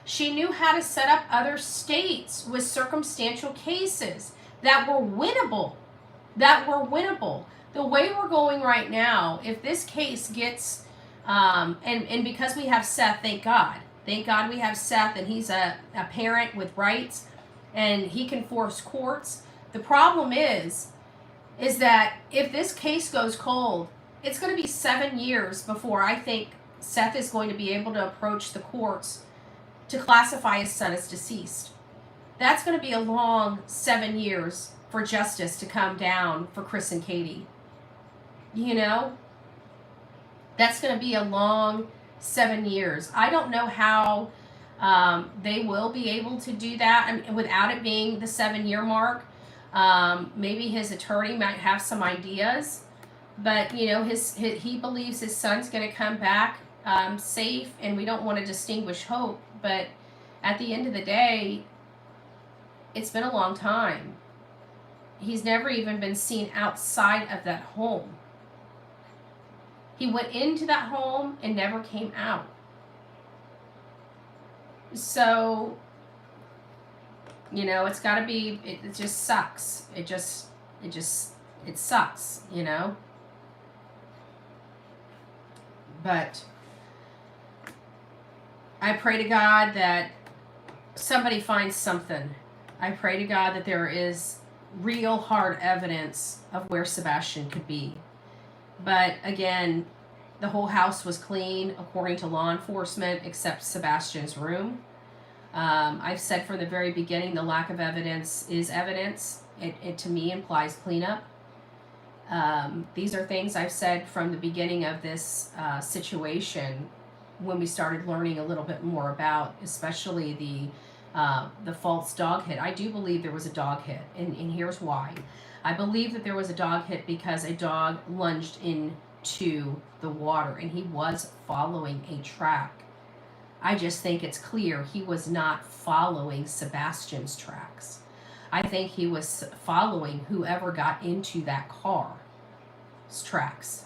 She knew how to set up other states with circumstantial cases that were winnable. The way we're going right now, if this case gets, and because we have Seth, thank God we have Seth, and he's a parent with rights, and he can force courts. The problem is that if this case goes cold, it's going to be 7 years before I think Seth is going to be able to approach the courts to classify his son as deceased. That's going to be a long 7 years for justice to come down for Chris and Katie. That's going to be a long 7 years. I don't know how they will be able to do that without it being the 7-year mark. Maybe his attorney might have some ideas, but he believes his son's going to come back safe, and we don't want to distinguish hope. But at the end of the day, it's been a long time. He's never even been seen outside of that home. He went into that home and never came out. So, it's got to be, it just sucks. It sucks, But I pray to God that somebody finds something. I pray to God that there is real hard evidence of where Sebastian could be. But again, the whole house was clean according to law enforcement except Sebastian's room. I've said from the very beginning the lack of evidence is evidence. It to me implies cleanup. These are things I've said from the beginning of this situation when we started learning a little bit more about, especially the false dog hit. I do believe there was a dog hit, and here's why. I believe that there was a dog hit because a dog lunged into the water, and he was following a track. I just think it's clear he was not following Sebastian's tracks. I think he was following whoever got into that car's tracks.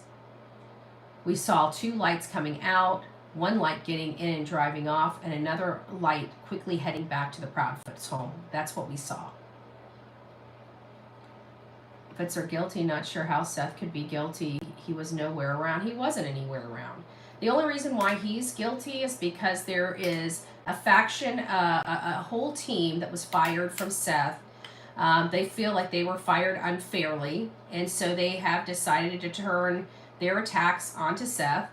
We saw two lights coming out, one light getting in and driving off, and another light quickly heading back to the Proudfoot's home. That's what we saw. Fitz are guilty, not sure how Seth could be guilty. He was nowhere around. He wasn't anywhere around. The only reason why he's guilty is because there is a faction, a whole team that was fired from Seth. They feel like they were fired unfairly, and so they have decided to turn their attacks onto Seth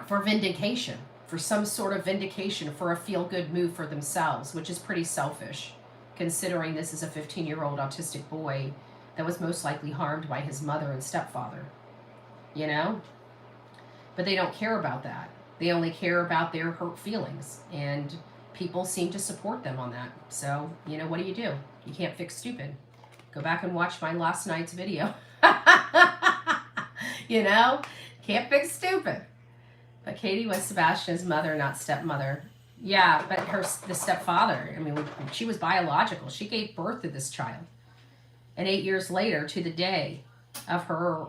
for vindication, for some sort of vindication, for a feel-good move for themselves, which is pretty selfish, considering this is a 15-year-old autistic boy that was most likely harmed by his mother and stepfather. You know? But they don't care about that. They only care about their hurt feelings, and people seem to support them on that. So, you know, what do? You can't fix stupid. Go back and watch my last night's video. You know? Can't fix stupid. But Katie was Sebastian's mother, not stepmother. Yeah, but the stepfather, I mean, she was biological. She gave birth to this child. And 8 years later, to the day of her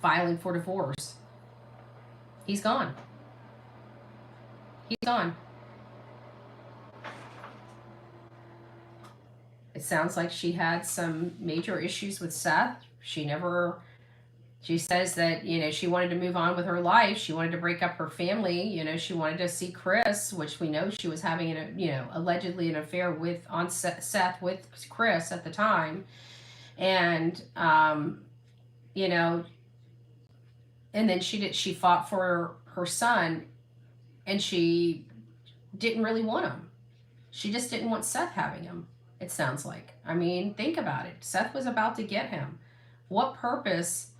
filing for divorce, he's gone. He's gone. It sounds like she had some major issues with Seth. She says that, you know, she wanted to move on with her life. She wanted to break up her family. You know, she wanted to see Chris, which we know she was having, allegedly an affair on Seth with Chris at the time. And, you know, and then she fought for her son, and she didn't really want him. She just didn't want Seth having him, it sounds like. I mean, think about it. Seth was about to get him. What purpose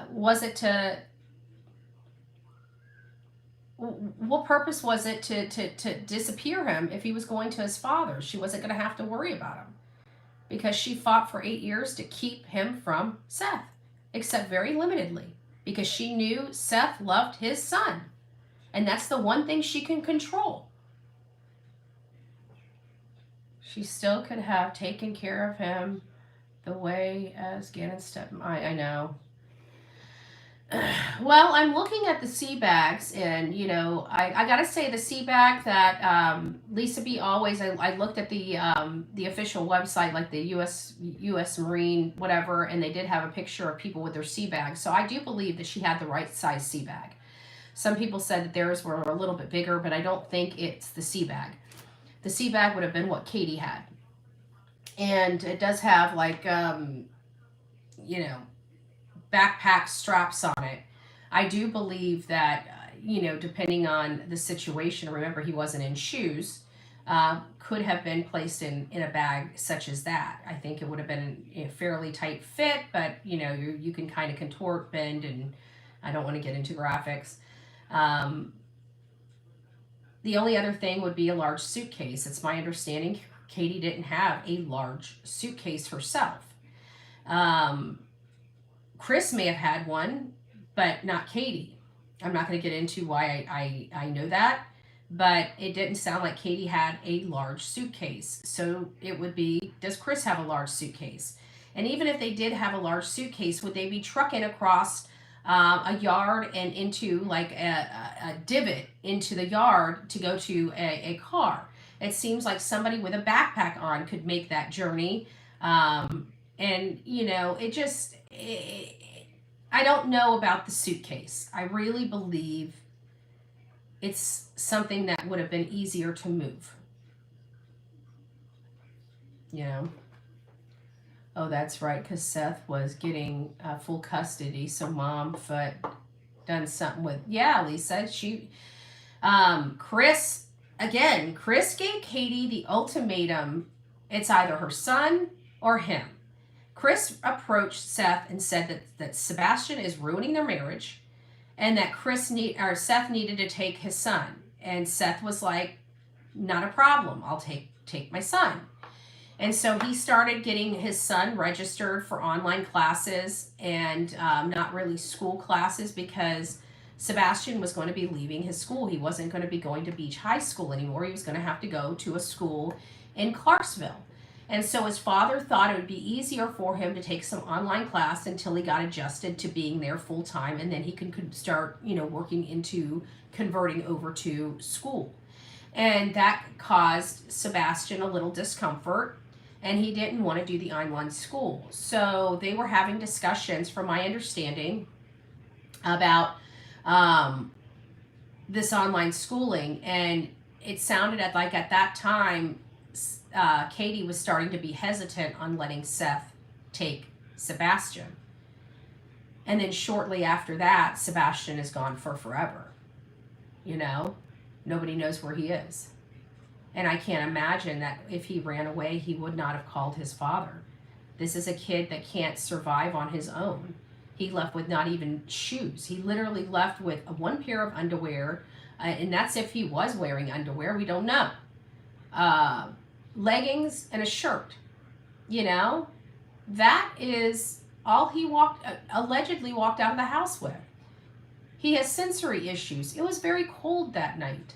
was it to disappear him if he was going to his father? She wasn't going to have to worry about him, because she fought for 8 years to keep him from Seth, except very limitedly, because she knew Seth loved his son, and that's the one thing she can control. She still could have taken care of him the way as Gannon's stepmom. I know. Well, I'm looking at the sea bags, and you know, I gotta say the sea bag that Lisa B always. I looked at the official website, like the U.S. Marine whatever, and they did have a picture of people with their sea bags. So I do believe that she had the right size sea bag. Some people said that theirs were a little bit bigger, but I don't think it's the sea bag. The sea bag would have been what Katie had, and it does have like backpack straps on it. I do believe that, depending on the situation, remember he wasn't in shoes, could have been placed in a bag such as that. I think it would have been a fairly tight fit, but, you can kind of contort, bend, and I don't want to get into graphics. The only other thing would be a large suitcase. It's my understanding Katie didn't have a large suitcase herself. Chris may have had one, but not Katie. I'm not going to get into why I know that, but it didn't sound like Katie had a large suitcase. So it would be, does Chris have a large suitcase? And even if they did have a large suitcase, would they be trucking across a yard and into like a divot into the yard to go to a car? It seems like somebody with a backpack on could make that journey. And, I don't know about the suitcase. I really believe it's something that would have been easier to move. You know? Oh, that's right, because Seth was getting full custody, so mom done something with. Yeah, Lisa. Chris, again, Chris gave Katie the ultimatum. It's either her son or him. Chris approached Seth and said that Sebastian is ruining their marriage, and that Seth needed to take his son. And Seth was like, not a problem. I'll take my son. And so he started getting his son registered for online classes and not really school classes, because Sebastian was going to be leaving his school. He wasn't going to be going to Beach High School anymore. He was going to have to go to a school in Clarksville. And so his father thought it would be easier for him to take some online class until he got adjusted to being there full time, and then he could start, working into converting over to school. And that caused Sebastian a little discomfort, and he didn't want to do the online school. So they were having discussions, from my understanding, about this online schooling. And it sounded like at that time, Katie was starting to be hesitant on letting Seth take Sebastian. And then shortly after that, Sebastian is gone for forever. Nobody knows where he is. And I can't imagine that if he ran away, he would not have called his father. This is a kid that can't survive on his own. He left with not even shoes. He literally left with one pair of underwear, and that's if he was wearing underwear. We don't know. Leggings and a shirt. That is all he allegedly walked out of the house with. He has sensory issues. It was very cold that night.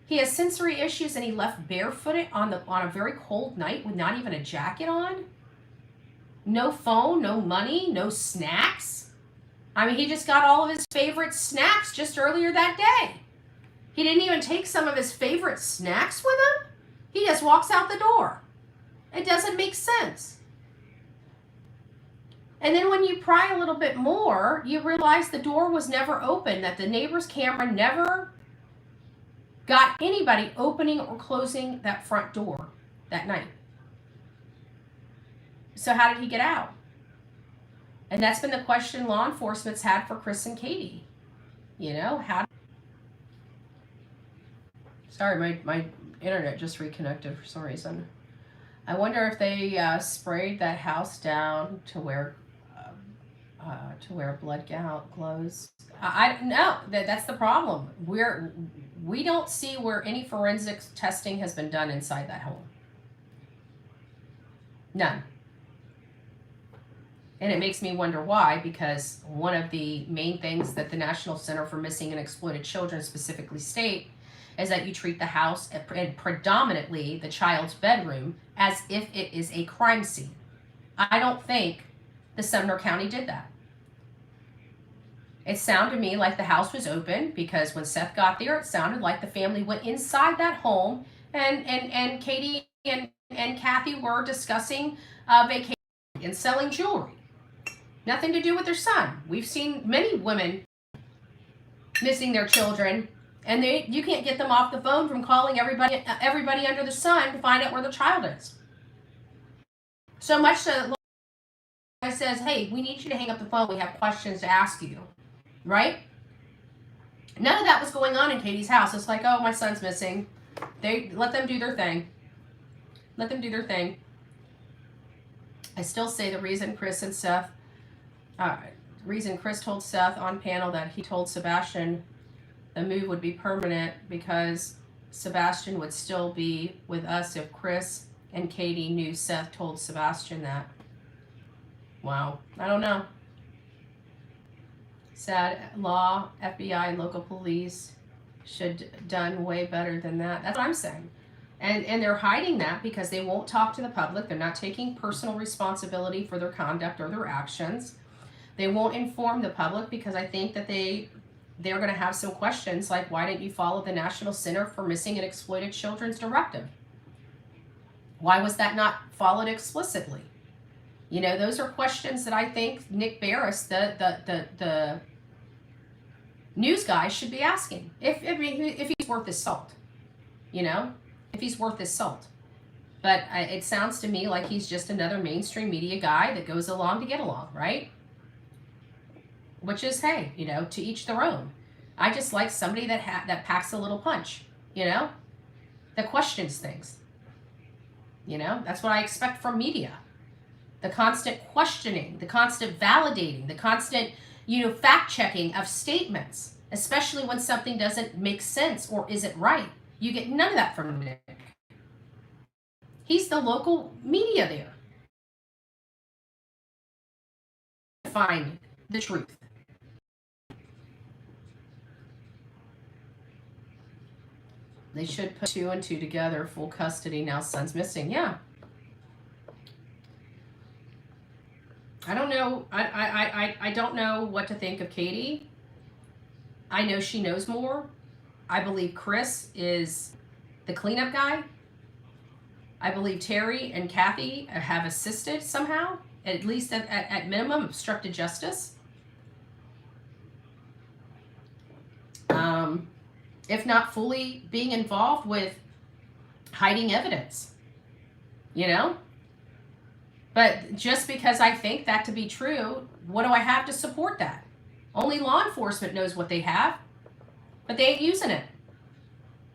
He has sensory issues, and he left barefooted on a very cold night with not even a jacket on. No phone, no money, no snacks. I mean, he just got all of his favorite snacks just earlier that day. He didn't even take some of his favorite snacks with him. He just walks out the door. It doesn't make sense. And then when you pry a little bit more, you realize the door was never open, that the neighbor's camera never got anybody opening or closing that front door that night. So how did he get out? And that's been the question law enforcement's had for Chris and Katie. Sorry, my internet just reconnected for some reason. I wonder if they sprayed that house down to where blood glows. I no, that's the problem. We don't see where any forensics testing has been done inside that home. None. And it makes me wonder why, because one of the main things that the National Center for Missing and Exploited Children specifically state is that you treat the house, and predominantly the child's bedroom, as if it is a crime scene. I don't think the Sumner County did that. It sounded to me like the house was open, because when Seth got there, it sounded like the family went inside that home, and Katie and Kathy were discussing vacation and selling jewelry. Nothing to do with their son. We've seen many women missing their children, and you can't get them off the phone from calling everybody under the sun to find out where the child is. So much so that guy says, hey, we need you to hang up the phone. We have questions to ask you. Right? None of that was going on in Katie's house. It's like, oh, my son's missing. Let them do their thing. Let them do their thing. I still say the reason Chris told Seth on panel that he told Sebastian the move would be permanent, because Sebastian would still be with us if Chris and Katie knew Seth told Sebastian that. Wow. I don't know. Sad. Law, FBI, and local police should done way better than that. That's what I'm saying. And they're hiding that because they won't talk to the public. They're not taking personal responsibility for their conduct or their actions. They won't inform the public because I think that they're going to have some questions like, why didn't you follow the National Center for Missing and Exploited Children's directive? Why was that not followed explicitly? You know, those are questions that I think Nick Barris, the news guy, should be asking. If he's worth his salt, you know, if he's worth his salt. But it sounds to me like he's just another mainstream media guy that goes along to get along, right? Which is, hey, you know, to each their own. I just like somebody that packs a little punch, you know, that questions things. You know, that's what I expect from media. The constant questioning, the constant validating, the constant, you know, fact-checking of statements, especially when something doesn't make sense or isn't right. You get none of that from Nick. He's the local media there. Find the truth. They should put 2 and 2 together. Full custody, now son's missing. Yeah. I don't know. I don't know what to think of Katie. I know she knows more. I believe Chris is the cleanup guy. I believe Terry and Kathy have assisted somehow, at least at minimum, obstructed justice. If not fully being involved with hiding evidence, you know? But just because I think that to be true, what do I have to support that? Only law enforcement knows what they have, but they ain't using it.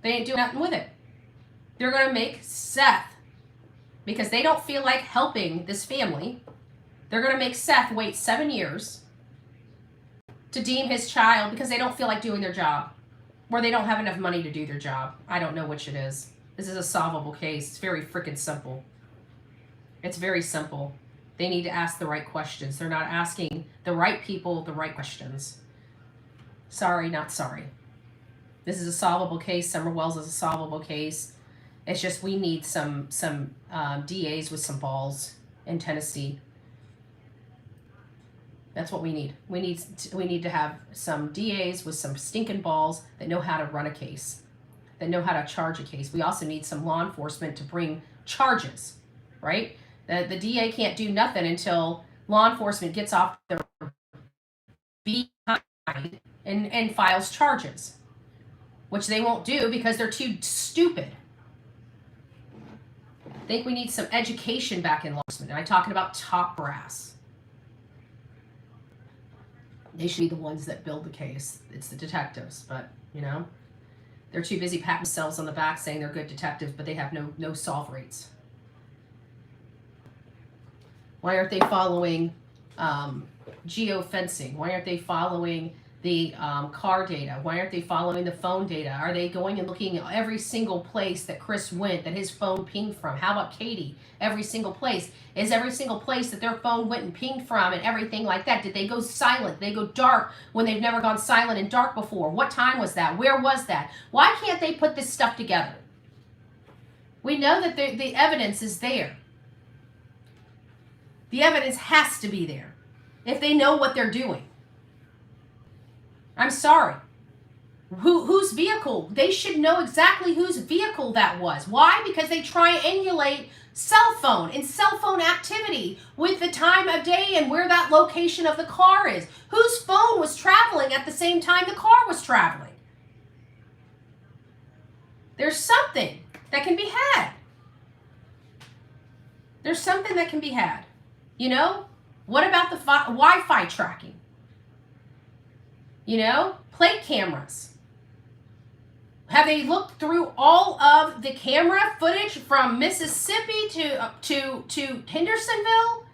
They ain't doing nothing with it. They're going to make Seth, because they don't feel like helping this family, they're going to make Seth wait 7 years to deem his child because they don't feel like doing their job, or they don't have enough money to do their job. I don't know which it is. This is a solvable case. It's very freaking simple. It's very simple. They need to ask the right questions. They're not asking the right people the right questions. Sorry, not sorry. This is a solvable case. Summer Wells is a solvable case. It's just we need some DAs with some balls in Tennessee. That's what we need. We need to have some DAs with some stinking balls that know how to run a case, that know how to charge a case. We also need some law enforcement to bring charges, right? The DA can't do nothing until law enforcement gets off their behind and files charges, which they won't do because they're too stupid. I think we need some education back in law enforcement. And I'm talking about top brass. They should be the ones that build the case. It's the detectives, but, you know, they're too busy patting themselves on the back saying they're good detectives, but they have no solve rates. Why aren't they following geofencing? Why aren't they following the car data? Why aren't they following the phone data? Are they going and looking at every single place that Chris went, that his phone pinged from? How about Katie? Every single place. Is every single place that their phone went and pinged from and everything like that? Did they go silent? Did they go dark when they've never gone silent and dark before? What time was that? Where was that? Why can't they put this stuff together? We know that the evidence is there. The evidence has to be there if they know what they're doing. I'm sorry. Whose vehicle? They should know exactly whose vehicle that was. Why? Because they triangulate cell phone and cell phone activity with the time of day and where that location of the car is. Whose phone was traveling at the same time the car was traveling? There's something that can be had. There's something that can be had. You know? What about the Wi-Fi tracking? You know? Plate cameras. Have they looked through all of the camera footage from Mississippi to Hendersonville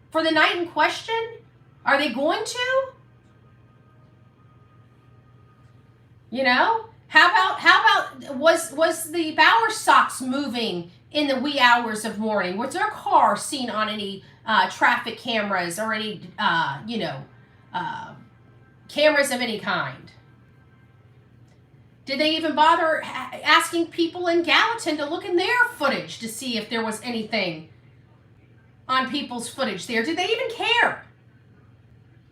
for the night in question? Are they going to? You know? How about was the Bowersox moving in the wee hours of morning? Was their car seen on any traffic cameras or any cameras of any kind? Did they even bother asking people in Gallatin to look in their footage to see if there was anything on people's footage there? Did they even care?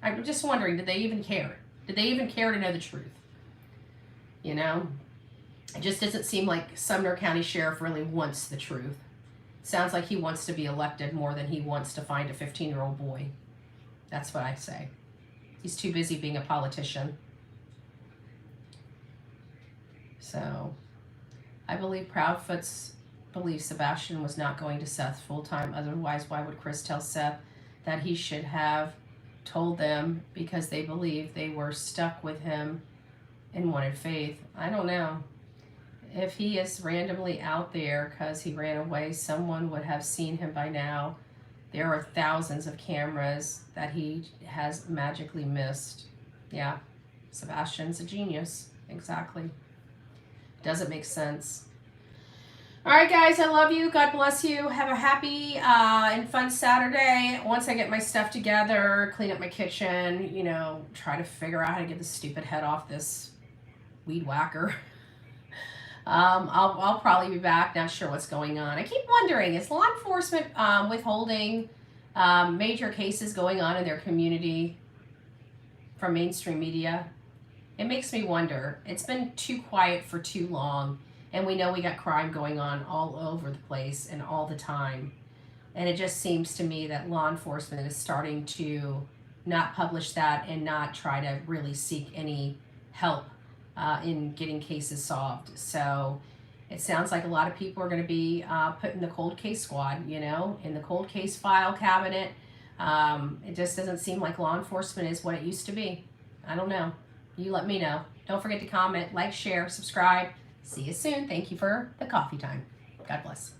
I'm just wondering, did they even care? Did they even care to know the truth? You know? It just doesn't seem like Sumner County Sheriff really wants the truth. It Sounds like he wants to be elected more than he wants to find a 15-year-old boy. That's what I say. He's too busy being a politician. So, I believe Proudfoot's believed Sebastian was not going to Seth full-time. Otherwise, why would Chris tell Seth that he should have told them? Because they believed they were stuck with him and wanted faith. I don't know. If he is randomly out there because he ran away, someone would have seen him by now. There are thousands of cameras that he has magically missed. Yeah, Sebastian's a genius. Exactly. Doesn't make sense. All right, guys, I love you. God bless you. Have a happy and fun Saturday. Once I get my stuff together, clean up my kitchen, you know, try to figure out how to get the stupid head off this weed whacker. I'll probably be back. Not sure what's going on. I keep wondering, is law enforcement withholding major cases going on in their community from mainstream media? It makes me wonder. It's been too quiet for too long, and we know we got crime going on all over the place and all the time. And it just seems to me that law enforcement is starting to not publish that and not try to really seek any help in getting cases solved. So it sounds like a lot of people are going to be put in the cold case squad, you know, in the cold case file cabinet. It just doesn't seem like law enforcement is what it used to be. I don't know. You let me know. Don't forget to comment, like, share, subscribe. See you soon. Thank you for the coffee time. God bless.